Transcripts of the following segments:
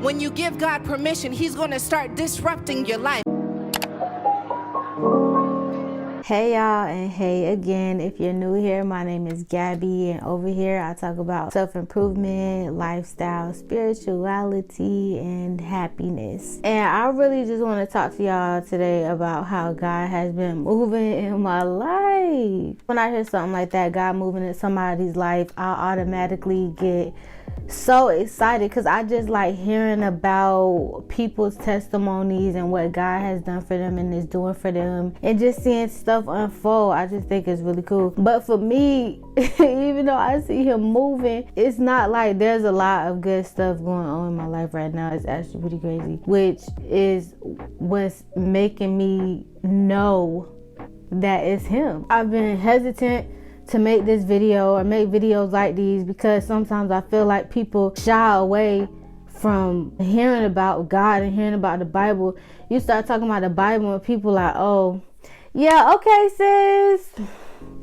When you give God permission, he's going to start disrupting your life. Hey y'all, and hey again. If you're new here, my name is Gabby, and over here I talk about self-improvement, lifestyle, spirituality, and happiness. And I really just want to talk to y'all today about how God has been moving in my life. When I hear something like that, God moving in somebody's life, I automatically get so excited because I just like hearing about people's testimonies and what God has done for them and is doing for them, and just seeing stuff unfold. I just think it's really cool. But for me, even though I see him moving, it's not like there's a lot of good stuff going on in my life right now. It's actually pretty crazy, which is what's making me know that it's him. I've been hesitant to make this video or make videos like these because sometimes I feel like people shy away from hearing about God and hearing about the Bible. You start talking about the Bible and people like, oh yeah, okay sis,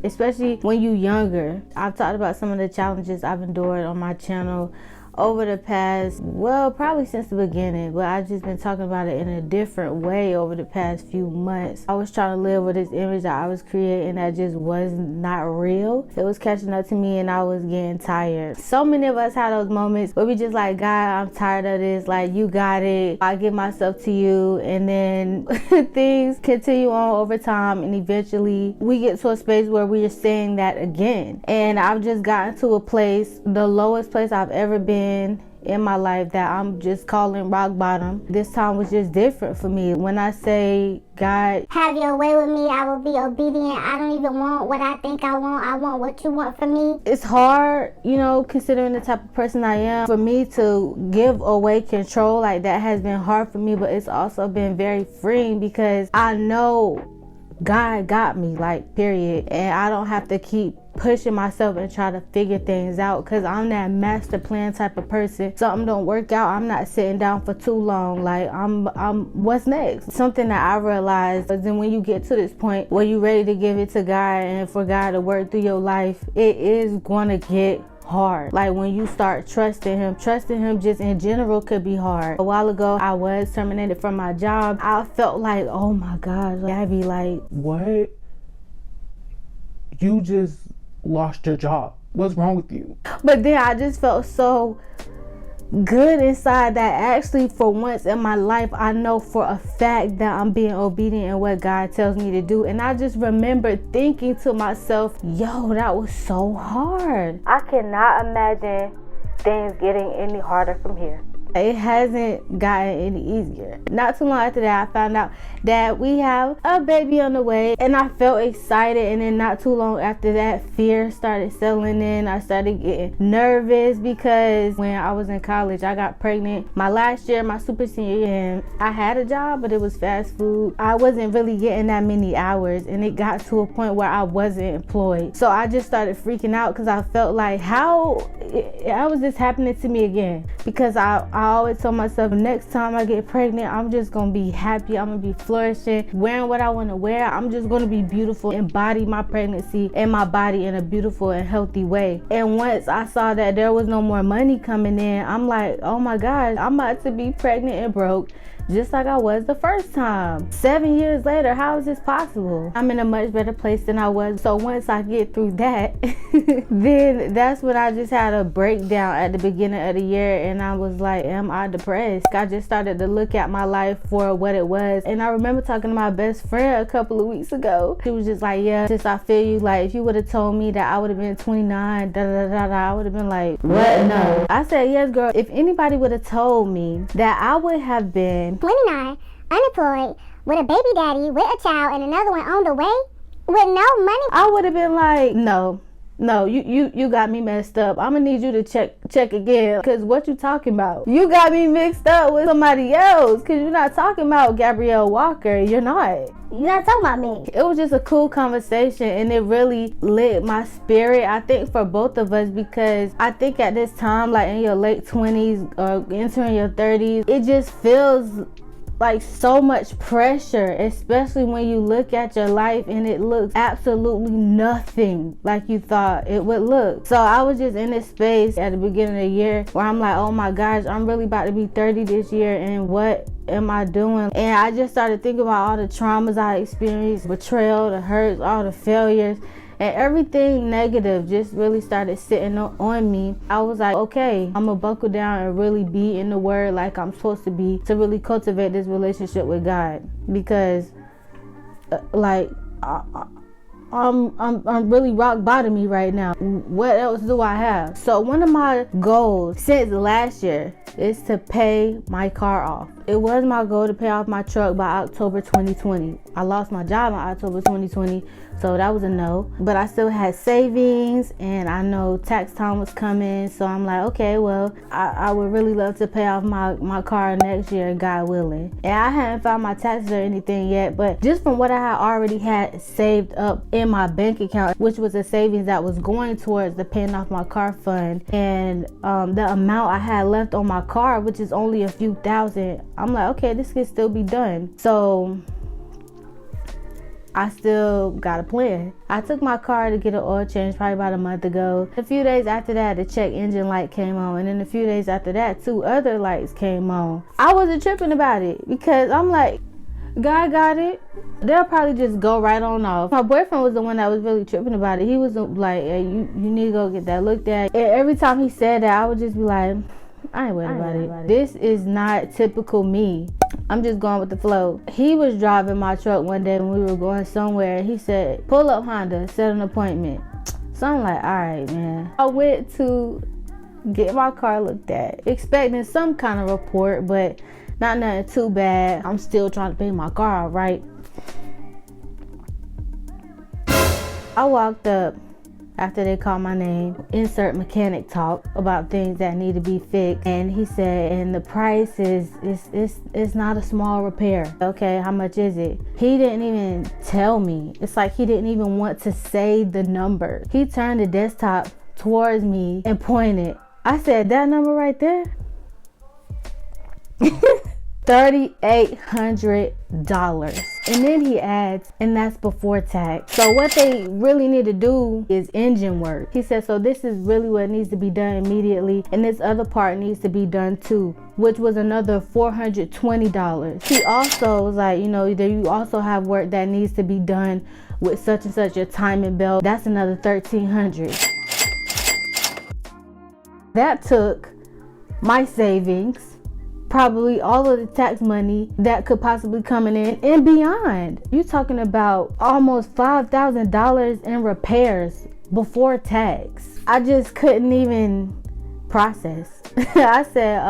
especially when you younger. I've talked about some of the challenges I've endured on my channel over the past, well, probably since the beginning, but I've just been talking about it in a different way over the past few months. I was trying to live with this image that I was creating that just was not real. It was catching up to me and I was getting tired. So many of us had those moments where we just like, God, I'm tired of this. Like, you got it. I give myself to you. And then things continue on over time, and eventually we get to a space where we are saying that again. And I've just gotten to a place, the lowest place I've ever been in my life, that I'm just calling rock bottom. This time was just different for me. When I say, God, have your way with me, I will be obedient. I don't even want what I think I want what you want for me. It's hard, you know, considering the type of person I am, for me to give away control. Like, that has been hard for me, but it's also been very freeing because I know God got me, like, period. And I don't have to keep pushing myself and try to figure things out, because I'm that master plan type of person. Something don't work out, I'm not sitting down for too long. Like, I'm what's next? Something that I realized is then when you get to this point where you're ready to give it to God and for God to work through your life, it is gonna get hard. Like, when you start trusting him just in general could be hard. A while ago I was terminated from my job. I felt like, oh my gosh, Gabby, like, what? You just lost your job. What's wrong with you? But then I just felt so good inside that actually for once in my life I know for a fact that I'm being obedient in what God tells me to do. And I just remember thinking to myself, yo, that was so hard. I cannot imagine things getting any harder from here. It hasn't gotten any easier. Not too long after that, I found out that we have a baby on the way, and I felt excited. And then not too long after that, fear started settling in. I started getting nervous because when I was in college, I got pregnant my last year, my super senior year, and I had a job, but it was fast food. I wasn't really getting that many hours, and it got to a point where I wasn't employed. So I just started freaking out because I felt like, how was this happening to me again? Because I always told myself, next time I get pregnant, I'm just gonna be happy, I'm gonna be flourishing, wearing what I want to wear. I'm just gonna be beautiful, embody my pregnancy and my body in a beautiful and healthy way. And once I saw that there was no more money coming in, I'm like, oh my gosh, I'm about to be pregnant and broke, just like I was the first time. 7 years later, how is this possible? I'm in a much better place than I was. So once I get through that, then that's when I just had a breakdown at the beginning of the year, and I was like, am I depressed? I just started to look at my life for what it was. And I remember talking to my best friend a couple of weeks ago. She was just like, yeah, just I feel you. Like, if you would have told me that I would have been 29, I would have been like, what? No. I said, yes, girl. If anybody would have told me that I would have been 29, unemployed, with a baby daddy, with a child, and another one on the way, with no money, I would have been like, no, you got me messed up. I'm gonna need you to check again, because what you talking about? You got me mixed up with somebody else, because you're not talking about Gabrielle Walker. You're not talking about me. It was just a cool conversation, and it really lit my spirit, I think, for both of us, because I think at this time, like in your late 20s or entering your 30s, it just feels like so much pressure, especially when you look at your life and it looks absolutely nothing like you thought it would look. So I was just in this space at the beginning of the year where I'm like, oh my gosh, I'm really about to be 30 this year, and what am I doing? And I just started thinking about all the traumas I experienced, betrayal, the hurts, all the failures, and everything negative just really started sitting on me. I was like, okay, I'm gonna buckle down and really be in the word like I'm supposed to be, to really cultivate this relationship with God, because I'm really rock bottomy right now. What else do I have? So one of my goals since last year is to pay my car off. It was my goal to pay off my truck by October 2020. I lost my job in October 2020, so that was a no. But I still had savings, and I know tax time was coming, so I'm like, okay, well, I would really love to pay off my car next year, God willing. And I hadn't found my taxes or anything yet, but just from what I had already had saved up in my bank account, which was a savings that was going towards the paying off my car fund, and the amount I had left on my car, which is only a few thousand, I'm like, okay, this can still be done. So I still got a plan. I took my car to get an oil change probably about a month ago. A few days after that, the check engine light came on, and then a few days after that, 2 other lights came on. I wasn't tripping about it because I'm like, God got it. They'll probably just go right on off. My boyfriend was the one that was really tripping about it. He was like, hey, you need to go get that looked at. And every time he said that, I would just be like, I ain't worried about it. This is not typical me. I'm just going with the flow. He was driving my truck one day when we were going somewhere. He said, pull up Honda, set an appointment. So I'm like, all right, man. I went to get my car looked at, expecting some kind of report, but not nothing too bad. I'm still trying to pay my car off, right? I walked up after they called my name, insert mechanic talk about things that need to be fixed, and he said, and the price is not a small repair. Okay, how much is it? He didn't even tell me. It's like he didn't even want to say the number. He turned the desktop towards me and pointed. I said, that number right there? $3,800. And then he adds, and that's before tax. So what they really need to do is engine work. He said, so this is really what needs to be done immediately, and this other part needs to be done too, which was another $420. He also was like, you also have work that needs to be done with such and such, your timing belt. That's another $1,300. That took my savings, probably all of the tax money that could possibly come in and beyond. You're talking about almost $5,000 in repairs before tax. I just couldn't even process. I said,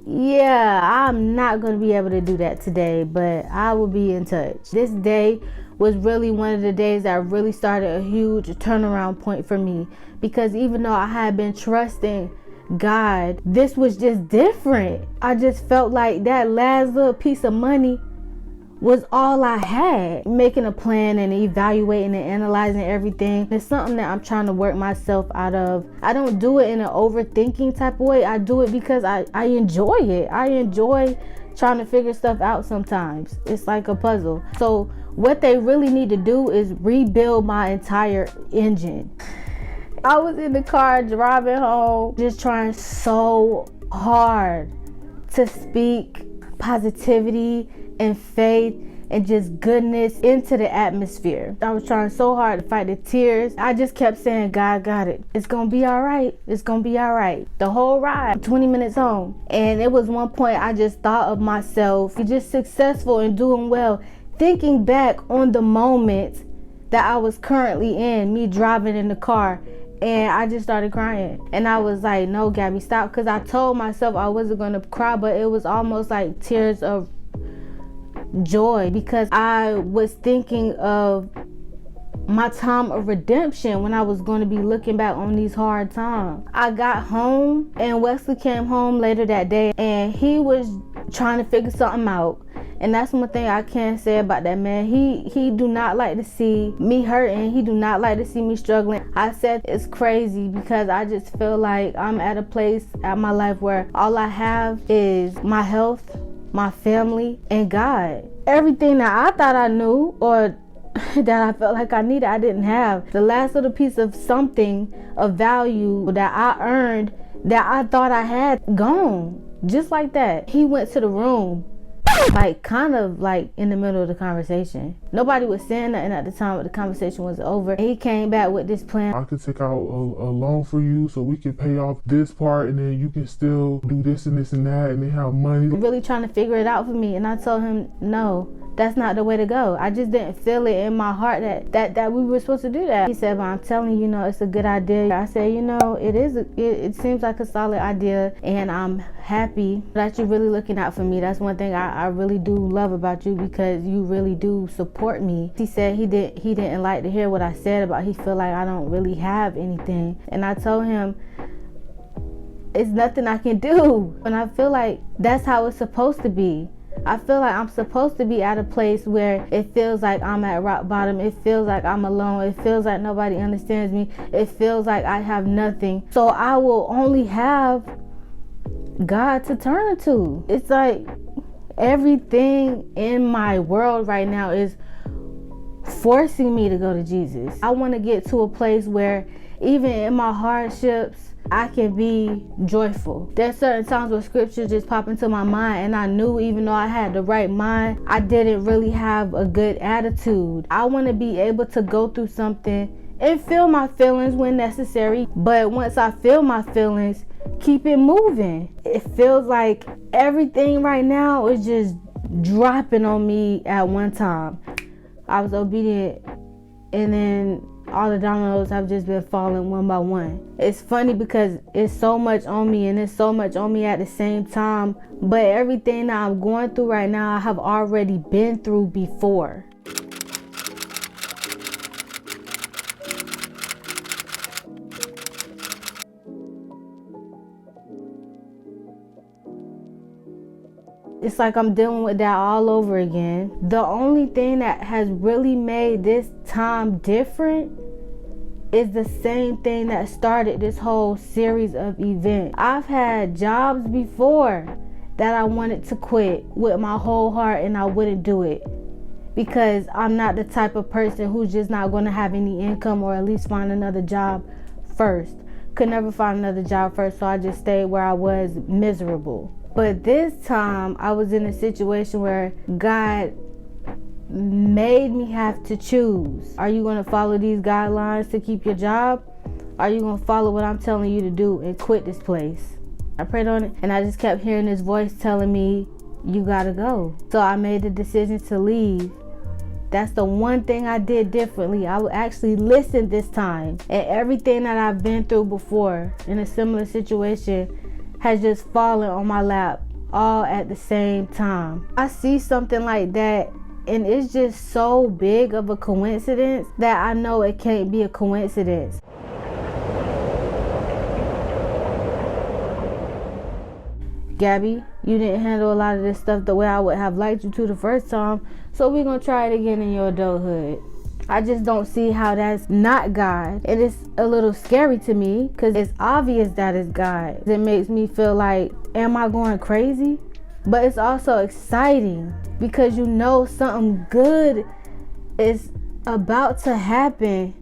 yeah, I'm not going to be able to do that today, but I will be in touch. This day was really one of the days that really started a huge turnaround point for me, because even though I had been trusting God, this was just different. I just felt like that last little piece of money was all I had. Making a plan and evaluating and analyzing everything is something that I'm trying to work myself out of. I don't do it in an overthinking type of way. I do it because I enjoy it. I enjoy trying to figure stuff out sometimes. It's like a puzzle. So what they really need to do is rebuild my entire engine. I was in the car driving home, just trying so hard to speak positivity and faith and just goodness into the atmosphere. I was trying so hard to fight the tears. I just kept saying, God got it. It's gonna be all right. It's gonna be all right. The whole ride, 20 minutes home. And it was one point I just thought of myself just successful and doing well, thinking back on the moment that I was currently in, me driving in the car. And I just started crying. And I was like, no, Gabby, stop. Because I told myself I wasn't going to cry, but it was almost like tears of joy, because I was thinking of my time of redemption when I was going to be looking back on these hard times. I got home, and Wesley came home later that day, and he was trying to figure something out. And that's one thing I can say about that man. He do not like to see me hurting. He do not like to see me struggling. I said it's crazy because I just feel like I'm at a place at my life where all I have is my health my family, and God. Everything that I thought I knew or that I felt like I needed, I didn't have. The last little piece of something of value that I earned, that I thought I had, gone. Just like that. He went to the room, like kind of like in the middle of the conversation. Nobody was saying nothing at the time, but the conversation was over. He came back with this plan. I could take out a loan for you so we can pay off this part, and then you can still do this and this and that, and then have money. Really trying to figure it out for me, and I told him no. That's not the way to go. I just didn't feel it in my heart that we were supposed to do that. He said, but I'm telling you, it's a good idea. I said, it seems like a solid idea, and I'm happy that you're really looking out for me. That's one thing I really do love about you, because you really do support me. He said he didn't like to hear what I said about he feel like I don't really have anything. And I told him, it's nothing I can do. And I feel like that's how it's supposed to be. I feel like I'm supposed to be at a place where it feels like I'm at rock bottom. It feels like I'm alone. It feels like nobody understands me. It feels like I have nothing. So I will only have God to turn to. It's like everything in my world right now is forcing me to go to Jesus. I want to get to a place where even in my hardships, I can be joyful. There's certain times where scripture just pop into my mind, and I knew even though I had the right mind, I didn't really have a good attitude. I want to be able to go through something and feel my feelings when necessary, but once I feel my feelings, keep it moving. It feels like everything right now is just dropping on me at one time. I was obedient, and then all the dominoes have just been falling one by one. It's funny because it's so much on me, and it's so much on me at the same time, but everything that I'm going through right now, I have already been through before. It's like I'm dealing with that all over again. The only thing that has really made this time different is the same thing that started this whole series of events. I've had jobs before that I wanted to quit with my whole heart, and I wouldn't do it because I'm not the type of person who's just not going to have any income, or at least find another job first. Could never find another job first, so I just stayed where I was, miserable. But this time I was in a situation where God made me have to choose. Are you going to follow these guidelines to keep your job? Are you going to follow what I'm telling you to do and quit this place? I prayed on it, and I just kept hearing this voice telling me, you gotta go. So I made the decision to leave. That's the one thing I did differently. I would actually listen this time. And everything that I've been through before in a similar situation has just fallen on my lap all at the same time. I see something like that, and it's just so big of a coincidence that I know it can't be a coincidence. Gabby, you didn't handle a lot of this stuff the way I would have liked you to the first time, so we're gonna try it again in your adulthood. I just don't see how that's not God. It is a little scary to me because it's obvious that it's God. It makes me feel like, am I going crazy? But it's also exciting because you know something good is about to happen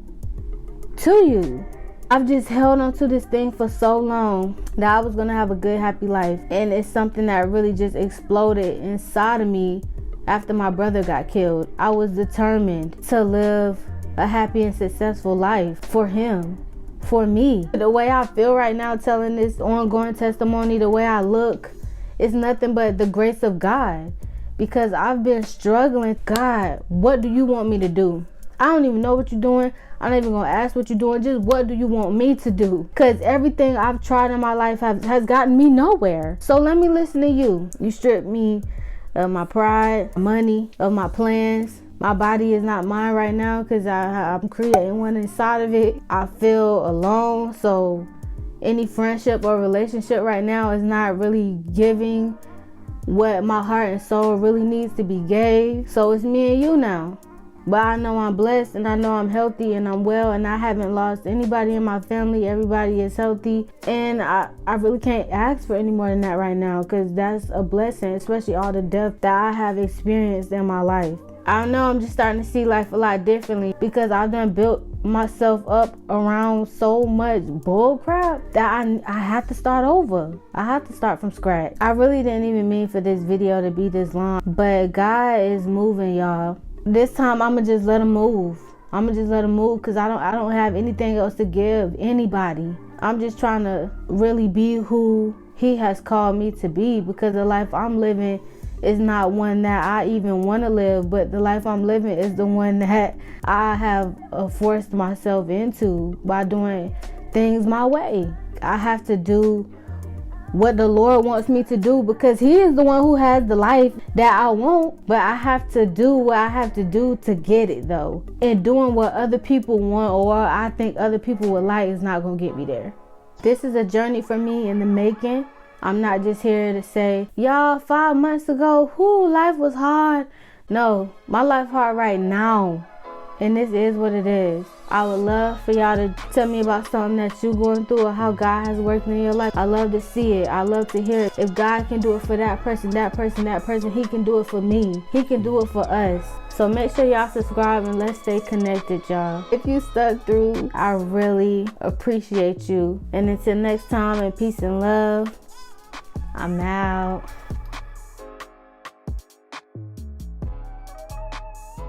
to you. I've just held on to this thing for so long that I was gonna have a good, happy life. And it's something that really just exploded inside of me after my brother got killed. I was determined to live a happy and successful life for him, for me. The way I feel right now telling this ongoing testimony, the way I look, it's nothing but the grace of God. Because I've been struggling. God, what do you want me to do? I don't even know what you're doing. I'm not even gonna ask what you're doing. Just what do you want me to do? Because everything I've tried in my life has gotten me nowhere. So let me listen to you. You stripped me of my pride, money, of my plans. My body is not mine right now because I'm creating one inside of it. I feel alone, so any friendship or relationship right now is not really giving what my heart and soul really needs to be gave. So it's me and you now. But I know I'm blessed, and I know I'm healthy, and I'm well, and I haven't lost anybody in my family. Everybody is healthy, and I really can't ask for any more than that right now, because that's a blessing, especially all the death that I have experienced in my life. I know I'm just starting to see life a lot differently, because I've done built myself up around so much bull crap that I have to start over. I have to start from scratch. I really didn't even mean for this video to be this long, but God is moving, y'all. This time I'ma just let him move. I'ma just let him move, because I don't have anything else to give anybody. I'm just trying to really be who he has called me to be, because the life I'm living is not one that I even want to live, but the life I'm living is the one that I have forced myself into by doing things my way. I have to do what the Lord wants me to do, because he is the one who has the life that I want, but I have to do what I have to do to get it though. And doing what other people want or I think other people would like is not gonna get me there. This is a journey for me in the making. I'm not just here to say, y'all, 5 months ago, life was hard. No, my life hard right now. And this is what it is. I would love for y'all to tell me about something that you're going through or how God has worked in your life. I love to see it. I love to hear it. If God can do it for that person, he can do it for me. He can do it for us. So make sure y'all subscribe and let's stay connected, y'all. If you stuck through, I really appreciate you. And until next time, and peace and love, I'm out.